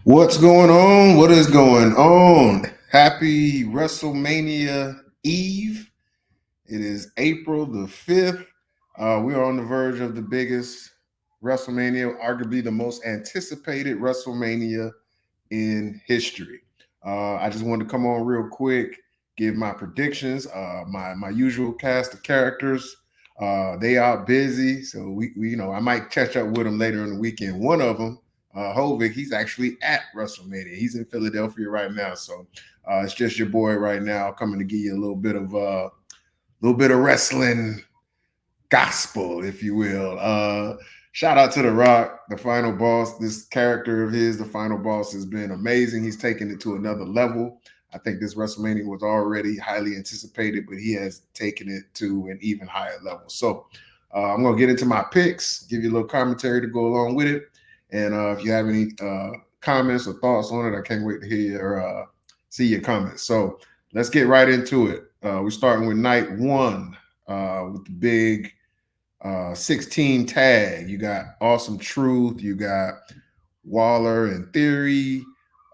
What's going on? What is going on? Happy WrestleMania Eve. It is April the 5th. We are on the verge of the biggest WrestleMania, arguably the most anticipated WrestleMania in history. I just wanted to come on real quick, give my predictions. My usual cast of characters. They are busy, so I might catch up with them later in the weekend. One of them, Hovik, he's actually at WrestleMania. He's in Philadelphia right now, so it's just your boy right now coming to give you a little bit of wrestling gospel, if you will. Shout out to The Rock, the final boss. This character of his, the final boss, has been amazing. He's taken it to another level. I think this WrestleMania was already highly anticipated, but he has taken it to an even higher level. So I'm going to get into my picks, give you a little commentary to go along with it. And if you have any comments or thoughts on it, I can't wait to hear your see your comments. So let's get right into it. We're starting with night one with the big 16 tag. You got Awesome Truth. You got Waller and Theory.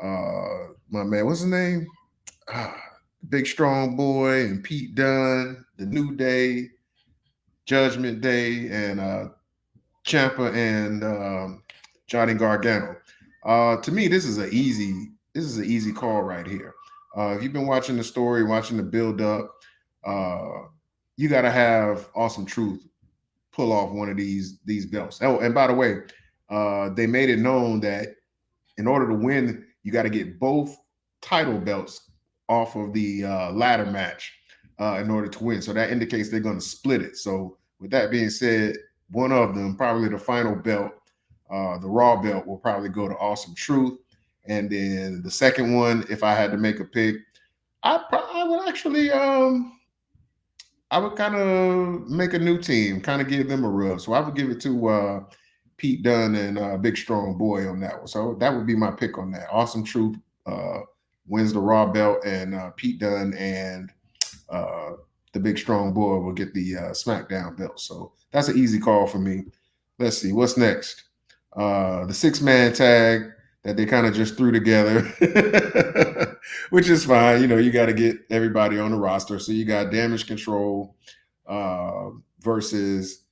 My man, what's his name? Big Strong Boy and Pete Dunne, The New Day, Judgment Day, and Ciampa and Johnny Gargano. To me, this is an easy call right here. If you've been watching the story, watching the build up, you got to have Awesome Truth pull off one of these belts. Oh, and by the way, they made it known that in order to win, you got to get both title belts off of the ladder match in order to win. So that indicates they're going to split it. So with that being said, one of them, probably the final belt, the Raw belt, will probably go to Awesome Truth. And then the second one, if I had to make a pick, I would actually I would kind of make a new team, kind of give them a rub. So I would give it to Pete Dunne and Big Strong Boy on that one. So that would be my pick on that. Awesome Truth wins the Raw belt, and Pete Dunne and uh, the Big Strong Boy will get the SmackDown belt. So that's an easy call for me. Let's see what's next. The 6-man tag that they kind of just threw together, which is fine. You know, you got to get everybody on the roster. So you got Damage Control versus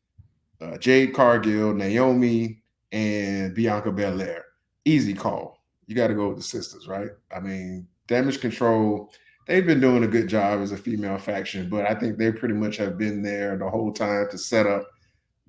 Jade Cargill, Naomi, and Bianca Belair. Easy call. You got to go with the sisters, right? I mean, Damage Control, they've been doing a good job as a female faction, but I think they pretty much have been there the whole time to set up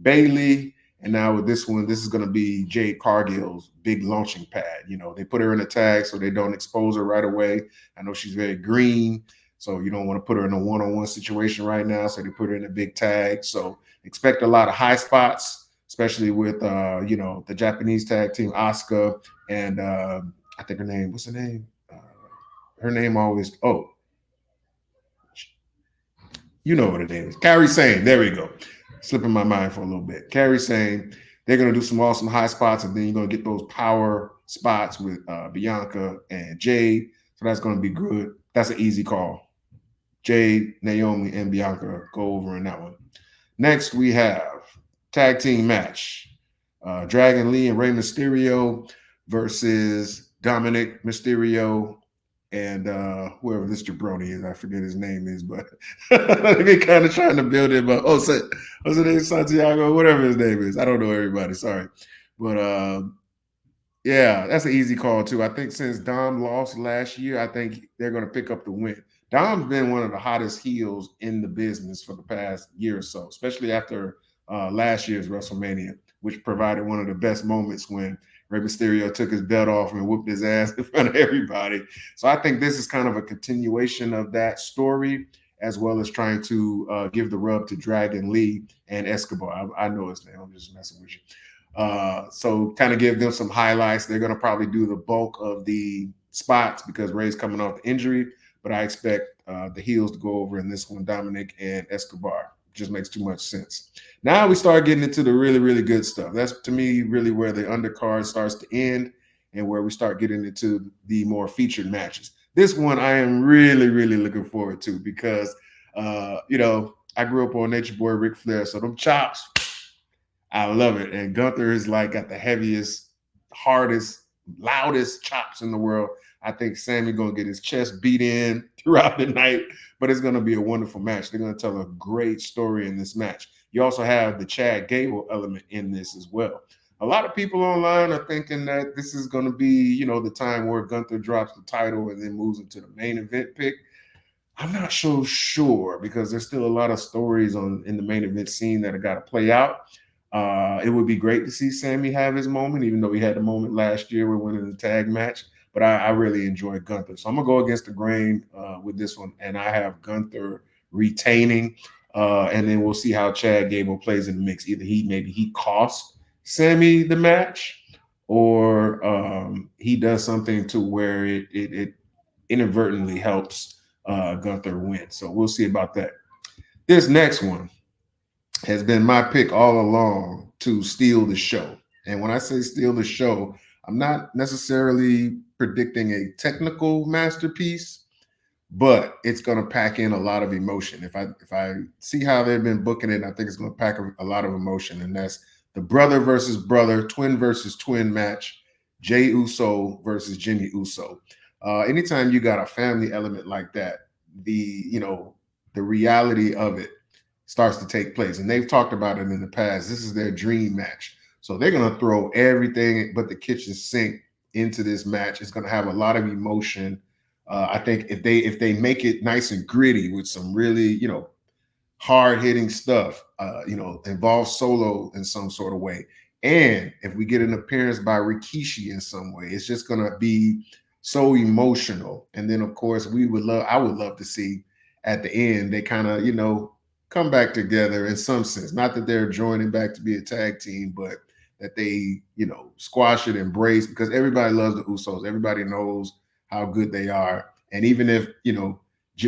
Bailey. And now with this one, this is going to be Jade Cargill's big launching pad. You know, they put her in a tag so they don't expose her right away. I know she's very green, so you don't want to put her in a one-on-one situation right now. So they put her in a big tag. So expect a lot of high spots, especially with the Japanese tag team Asuka and I think her name. What's her name? Her name always. Oh, you know what her name is. Kairi Sane. There we go. Slipping my mind for a little bit. Kairi Sane. They're going to do some awesome high spots, and then you're going to get those power spots with Bianca and Jade. So that's going to be good. That's an easy call. Jade, Naomi, and Bianca go over in that one. Next, we have tag team match. Dragon Lee and Rey Mysterio versus Dominic Mysterio and whoever this jabroni is, I forget his name is, but they're kind of trying to build him up. What's his name? Santiago, whatever his name is. I don't know everybody, sorry. But yeah, that's an easy call too. I think since Dom lost last year, I think they're going to pick up the win. Dom's been one of the hottest heels in the business for the past year or so, especially after last year's WrestleMania, which provided one of the best moments when Rey Mysterio took his belt off and whooped his ass in front of everybody. So I think this is kind of a continuation of that story, as well as trying to give the rub to Dragon Lee and Escobar. I know his name. I'm just messing with you. So kind of give them some highlights. They're going to probably do the bulk of the spots because Ray's coming off the injury, but I expect the heels to go over in this one, Dominic and Escobar. Just makes too much sense. Now we start getting into the really, really good stuff. That's to me really where the undercard starts to end and where we start getting into the more featured matches. This one I am really, really looking forward to because, I grew up on Nature Boy Ric Flair, so them chops, I love it. And Gunther is like got the heaviest, hardest loudest chops in the world. I think Sammy gonna get his chest beat in throughout the night, but it's gonna be a wonderful match. They're gonna tell a great story in this match. You also have the Chad Gable element in this as well. A lot of people online are thinking that this is going to be, the time where Gunther drops the title and then moves into the main event pick. I'm not so sure because there's still a lot of stories in the main event scene that have got to play out. It would be great to see Sammy have his moment, even though he had the moment last year with winning the tag match. But I really enjoy Gunther, so I'm gonna go against the grain with this one, and I have Gunther retaining, and then we'll see how Chad Gable plays in the mix. Either maybe he costs Sammy the match, or he does something to where it inadvertently helps Gunther win. So we'll see about that. This next one has been my pick all along to steal the show. And when I say steal the show, I'm not necessarily predicting a technical masterpiece, but it's going to pack in a lot of emotion. If I see how they've been booking it, I think it's going to pack a lot of emotion, and that's the brother versus brother, twin versus twin match, Jey Uso versus Jimmy Uso. Anytime you got a family element like that, the reality of it starts to take place, and they've talked about it in the past. This is their dream match, so they're going to throw everything but the kitchen sink into this match. It's going to have a lot of emotion. I think if they make it nice and gritty with some really hard hitting stuff, involve Solo in some sort of way, and if we get an appearance by Rikishi in some way, it's just going to be so emotional. And then of course I would love to see at the end they kind of come back together in some sense. Not that they're joining back to be a tag team, but that they squash it, embrace, because everybody loves the Usos. Everybody knows how good they are. And even if,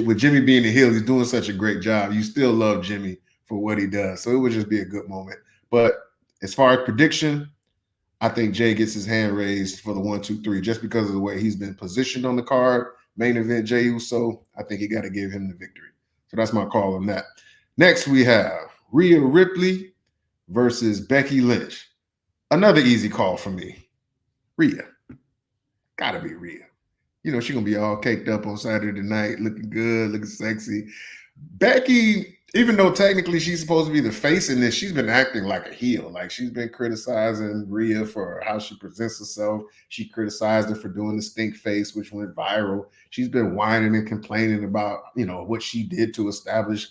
with Jimmy being the heel, he's doing such a great job, you still love Jimmy for what he does. So it would just be a good moment. But as far as prediction, I think Jay gets his hand raised for the 1, 2, 3, just because of the way he's been positioned on the card. Main event, Jey Uso, I think you got to give him the victory. So that's my call on that. Next, we have Rhea Ripley versus Becky Lynch. Another easy call for me. Rhea. Gotta be Rhea. She's going to be all caked up on Saturday night, looking good, looking sexy. Becky, even though technically she's supposed to be the face in this, she's been acting like a heel. Like, she's been criticizing Rhea for how she presents herself. She criticized her for doing the stink face, which went viral. She's been whining and complaining about, what she did to establish,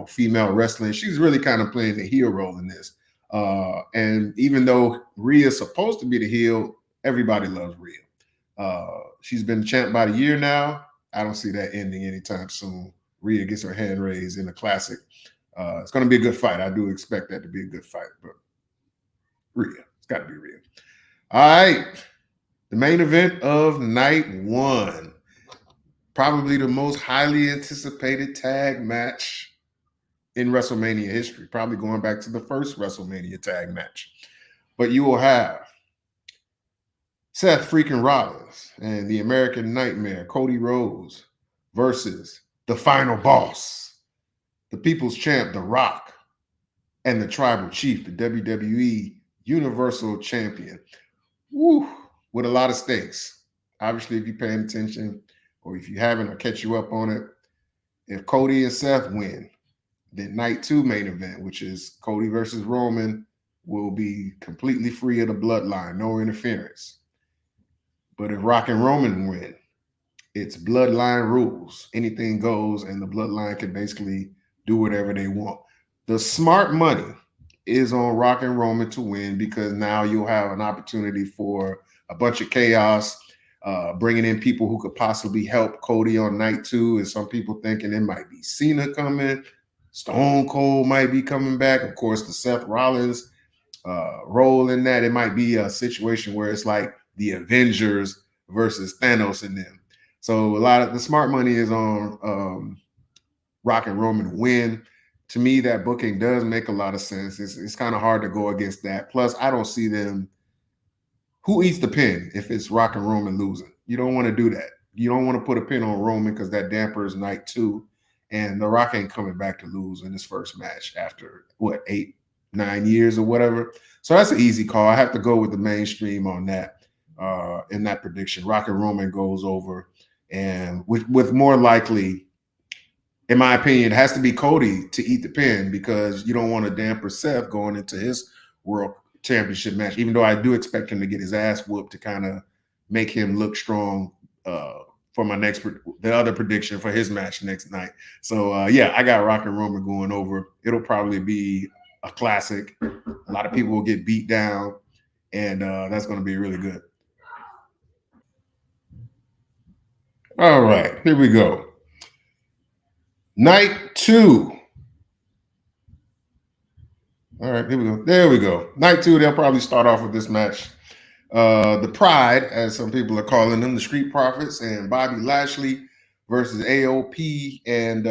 female wrestling. She's really kind of playing the heel role in this. And even though Rhea's supposed to be the heel, everybody loves Rhea. She's been champ about a year now. I don't see that ending anytime soon. Rhea gets her hand raised in the classic. It's going to be a good fight. I do expect that to be a good fight, but Rhea, it's got to be Rhea. All right, the main event of night one, probably the most highly anticipated tag match in WrestleMania history, probably going back to the first WrestleMania tag match. But you will have Seth freaking Rollins and the American Nightmare, Cody Rhodes, versus the final boss, the People's Champ, The Rock, and the Tribal Chief, the WWE Universal Champion. Woo, with a lot of stakes. Obviously, if you're paying attention, or if you haven't, I'll catch you up on it. If Cody and Seth win, then night two main event, which is Cody versus Roman, will be completely free of the bloodline, no interference. But if Rock and Roman win, it's bloodline rules. Anything goes, and the bloodline can basically do whatever they want. The smart money is on Rock and Roman to win, because now you'll have an opportunity for a bunch of chaos, bringing in people who could possibly help Cody on night two. And some people thinking it might be Cena coming. Stone Cold might be coming back. Of course, the Seth Rollins role in that. It might be a situation where it's like the Avengers versus Thanos and them. So a lot of the smart money is on Rock and Roman win. To me, that booking does make a lot of sense. It's kind of hard to go against that. Plus, I don't see them. Who eats the pin if it's Rock and Roman losing? You don't want to do that. You don't want to put a pin on Roman, because that dampers night two. And The Rock ain't coming back to lose in his first match after, 8, 9 years or whatever. So that's an easy call. I have to go with the mainstream on that. in that prediction. Rocket Roman goes over, and with more likely, in my opinion, it has to be Cody to eat the pin because you don't want to damper Seth going into his world championship match. Even though I do expect him to get his ass whooped to kind of make him look strong for my the other prediction for his match next night. So yeah, I got Rock and Roman going over. It'll probably be a classic. A lot of people will get beat down, and that's going to be really good. All right, here we go. Night two. All right, here we go. There we go. Night two, they'll probably start off with this match. The Pride, as some people are calling them, the Street Profits, and Bobby Lashley versus AOP and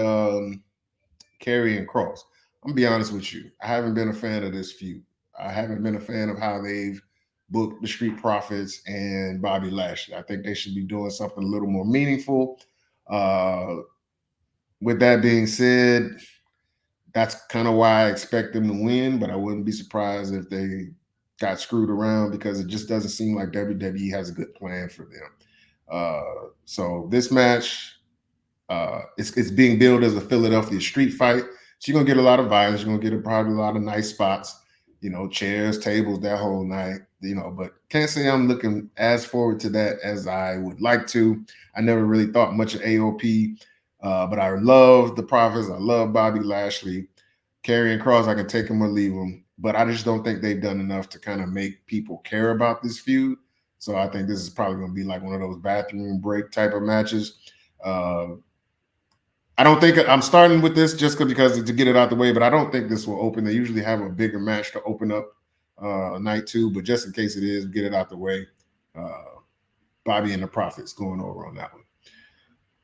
Karrion Kross. I'm gonna be honest with you. I haven't been a fan of this feud. I haven't been a fan of how they've booked the Street Profits and Bobby Lashley. I think they should be doing something a little more meaningful. Uh, with that being said, that's kind of why I expect them to win, but I wouldn't be surprised if they got screwed around because it just doesn't seem like WWE has a good plan for them. So this match, it's being billed as a Philadelphia street fight. So you're gonna get a lot of violence. You're gonna get probably a lot of nice spots, chairs, tables, that whole night. But can't say I'm looking as forward to that as I would like to. I never really thought much of AOP, but I love the Profits. I love Bobby Lashley. Karrion Kross, I can take him or leave him, but I just don't think they've done enough to kind of make people care about this feud. So I think this is probably going to be like one of those bathroom break type of matches. I don't think I'm starting with this just because to get it out the way, but I don't think this will open. They usually have a bigger match to open up night two, but just in case it is, get it out the way. Bobby and the Profits going over on that one.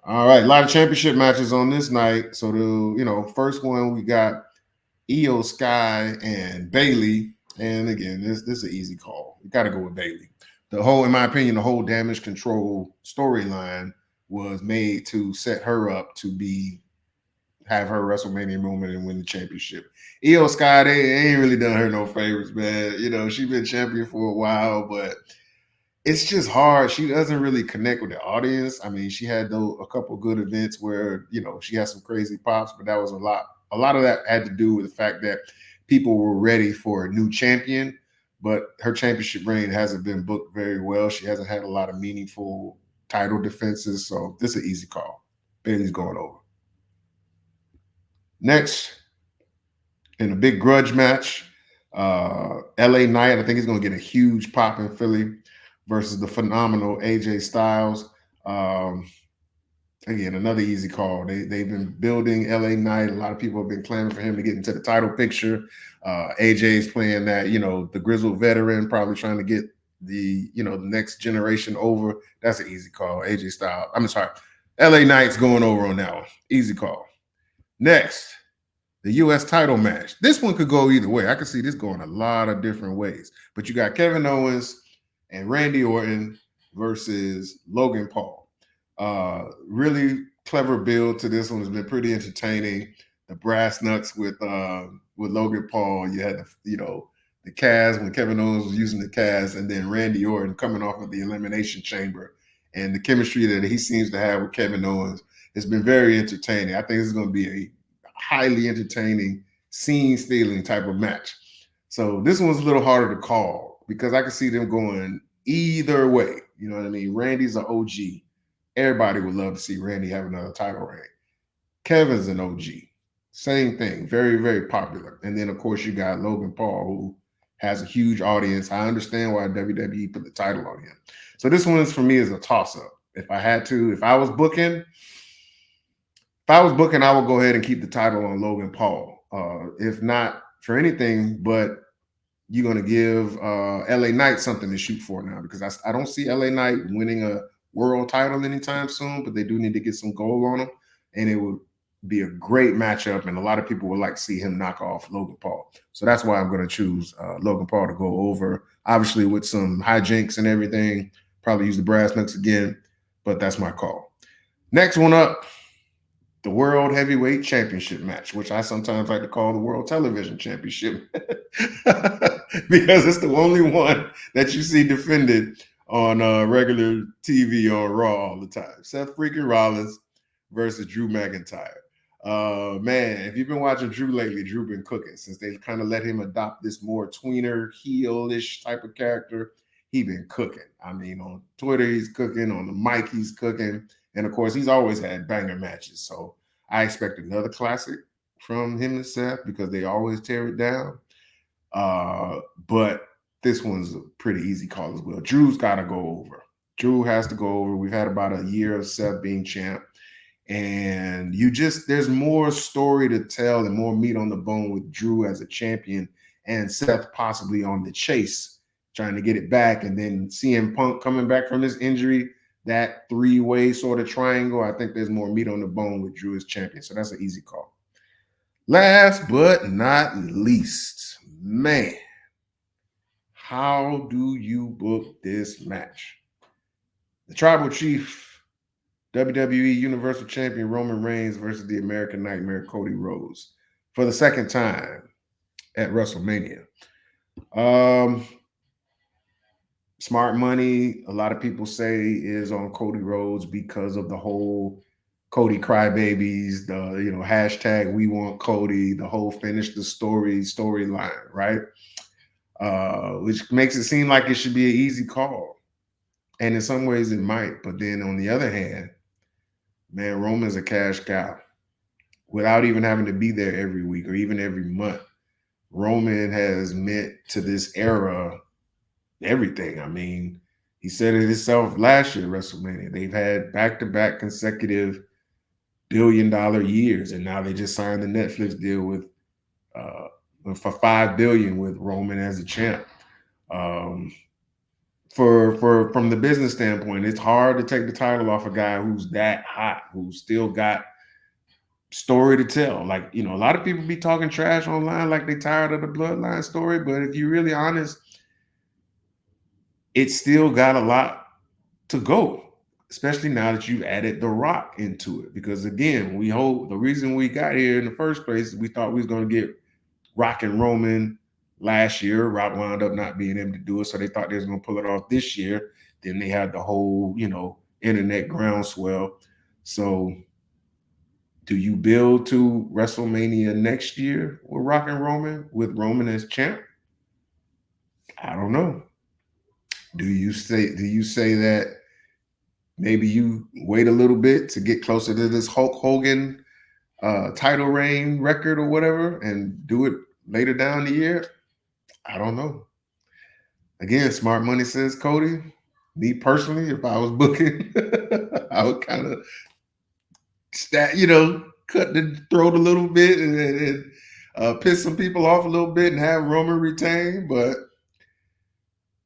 All right, a lot of championship matches on this night. So the first one we got Io Sky and Bailey. And again, this is an easy call. You got to go with Bailey. In my opinion, the whole damage control storyline was made to set her up to have her WrestleMania moment and win the championship. Io Sky, they ain't really done her no favors, man. She's been champion for a while, but it's just hard. She doesn't really connect with the audience. I mean, she had a couple good events where she had some crazy pops, but that was a lot. A lot of that had to do with the fact that people were ready for a new champion, but her championship reign hasn't been booked very well. She hasn't had a lot of meaningful title defenses, so this is an easy call. Bailey's going over. Next, in a big grudge match, LA Knight, I think he's going to get a huge pop in Philly versus the phenomenal AJ Styles. Again, another easy call. They've been building LA Knight. A lot of people have been clamoring for him to get into the title picture. AJ's playing that, the grizzled veteran, probably trying to get the next generation over. That's an easy call. AJ Styles. I'm sorry. LA Knight's going over on that one. Easy call. Next, the U.S. title match. This one could go either way. I could see this going a lot of different ways. But you got Kevin Owens and Randy Orton versus Logan Paul. Really clever build to this one. Has been pretty entertaining. The brass knucks with Logan Paul. You had the Caz when Kevin Owens was using the Caz, and then Randy Orton coming off of the Elimination Chamber, and the chemistry that he seems to have with Kevin Owens has been very entertaining. I think this is going to be a highly entertaining, scene-stealing type of match. So this one's a little harder to call because I can see them going either way. You know what I mean? Randy's an OG. Everybody would love to see Randy have another title reign. Kevin's an OG. Same thing. Very, very popular. And then, of course, you got Logan Paul, who has a huge audience. I understand why WWE put the title on him. So this one is, for me, is a toss-up. If I was booking, I would go ahead and keep the title on Logan Paul. If not for anything, but you're going to give LA Knight something to shoot for now, because I don't see LA Knight winning a world title anytime soon, but they do need to get some gold on him, and it would be a great matchup, and a lot of people would like to see him knock off Logan Paul. So that's why I'm going to choose Logan Paul to go over, obviously with some hijinks and everything, probably use the brass knucks again, but that's my call. Next one up, the World Heavyweight Championship match, which I sometimes like to call the World Television Championship because it's the only one that you see defended on regular TV on Raw all the time. Seth freaking Rollins versus Drew McIntyre. Man, if you've been watching Drew lately, Drew been cooking since they kind of let him adopt this more tweener, heelish type of character. He been cooking. I mean, on Twitter he's cooking, on the mic he's cooking, and of course he's always had banger matches. So I expect another classic from him and Seth because they always tear it down. But this one's a pretty easy call as well. Drew's got to go over. Drew has to go over. We've had about a year of Seth being champ. And there's more story to tell and more meat on the bone with Drew as a champion and Seth possibly on the chase, trying to get it back. And then CM Punk coming back from his injury, that three-way sort of triangle. I think there's more meat on the bone with Drew as champion. So that's an easy call. Last but not least, man, how do you book this match? The Tribal Chief, WWE Universal Champion Roman Reigns versus the American Nightmare Cody Rhodes for the second time at WrestleMania. Smart money, a lot of people say, is on Cody Rhodes because of the whole Cody crybabies, the hashtag we want Cody, the whole finish the storyline, right? Which makes it seem like it should be an easy call. And in some ways it might. But then on the other hand, man, Roman's a cash cow. Without even having to be there every week or even every month, Roman has meant to this era everything. I mean, he said it himself last year at WrestleMania. They've had back-to-back consecutive billion-dollar years, and now they just signed the Netflix deal with for $5 billion with Roman as a champ. From the business standpoint, it's hard to take the title off a guy who's that hot, who's still got story to tell. Like, a lot of people be talking trash online like they tired of the bloodline story, but if you're really honest, it's still got a lot to go, especially now that you've added The Rock into it. Because again, the reason we got here in the first place is we thought we was going to get Rock and Roman last year. Rock wound up not being able to do it, so they thought they was going to pull it off this year. Then they had the whole, internet groundswell. So do you build to WrestleMania next year with Rock and Roman, with Roman as champ? I don't know. Do you say that maybe you wait a little bit to get closer to this Hulk Hogan title reign record or whatever and do it later down the year? I don't know. Again, smart money says Cody. Me personally, if I was booking, I would kind of cut the throat a little bit and piss some people off a little bit and have Roman retain. But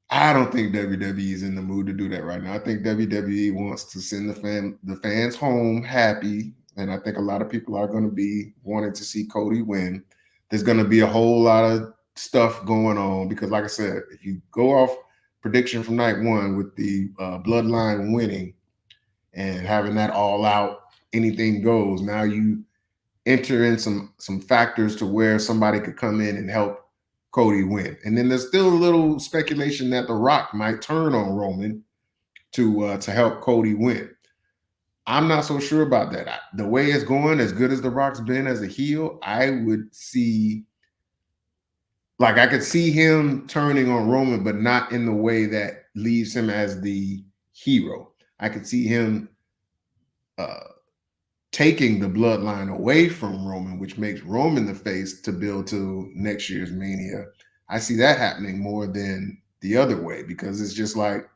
I don't think WWE is in the mood to do that right now. I think WWE wants to send the fans home happy, and I think a lot of people are going to be wanting to see Cody win. There's going to be a whole lot of stuff going on because, like I said, if you go off prediction from night one with the bloodline winning and having that all out, anything goes. Now you enter in some factors to where somebody could come in and help Cody win. And then there's still a little speculation that The Rock might turn on Roman to help Cody win. I'm not so sure about that. The way it's going, as good as The Rock's been as a heel, I would see, like, I could see him turning on Roman, but not in the way that leaves him as the hero. I could see him taking the bloodline away from Roman, which makes Roman the face to build to next year's Mania. I see that happening more than the other way because it's just like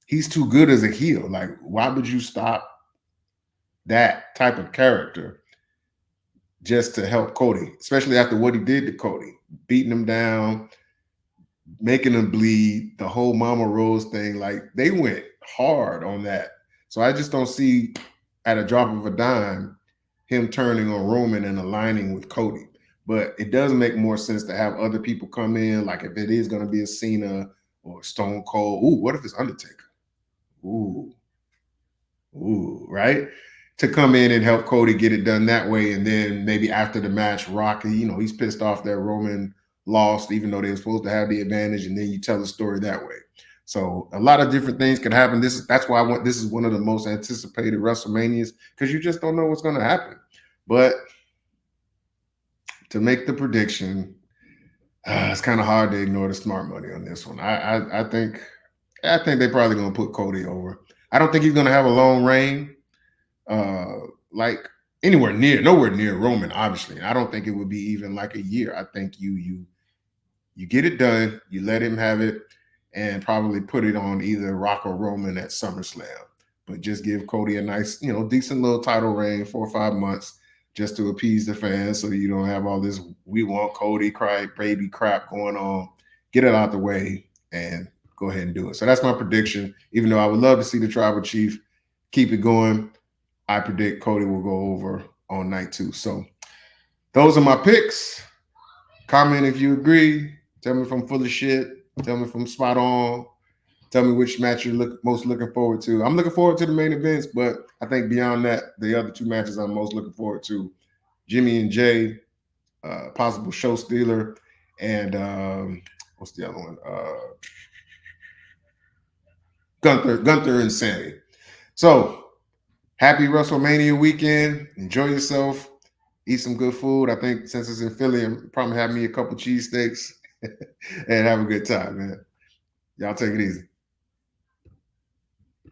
he's too good as a heel. Like, why would you stop that type of character just to help Cody, especially after what he did to Cody, beating him down, making him bleed, the whole Mama Rose thing? Like, they went hard on that. So I just don't see, at a drop of a dime, him turning on Roman and aligning with Cody. But it does make more sense to have other people come in, like if it is going to be a Cena or Stone Cold. Ooh, what if it's Undertaker? Ooh, right? To come in and help Cody get it done that way. And then maybe after the match, Rock, he's pissed off that Roman lost, even though they were supposed to have the advantage. And then you tell the story that way. So a lot of different things can happen. That's why this is one of the most anticipated WrestleManias, because you just don't know what's going to happen. But to make the prediction, it's kind of hard to ignore the smart money on this one. I think they're probably going to put Cody over. I don't think he's going to have a long reign, uh, like nowhere near Roman. Obviously, I don't think it would be even like a year. I think you get it done, you let him have it, and probably put it on either Rock or Roman at SummerSlam. But just give Cody a nice, decent little title reign, 4 or 5 months, just to appease the fans, so you don't have all this "we want Cody" cry baby crap going on. Get it out the way and go ahead and do it. So that's my prediction. Even though I would love to see the Tribal Chief keep it going, I predict Cody will go over on night 2. So those are my picks. Comment if you agree. Tell me if I'm full of shit. Tell me if I'm spot on. Tell me which match you're most looking forward to. I'm looking forward to the main events, but I think beyond that, the other 2 matches I'm most looking forward to: Jimmy and Jay, possible show stealer, and what's the other one? Gunther and Sammy. So happy WrestleMania weekend. Enjoy yourself. Eat some good food. I think since it's in Philly, I'm probably have me a couple cheesesteaks and have a good time, man. Y'all take it easy.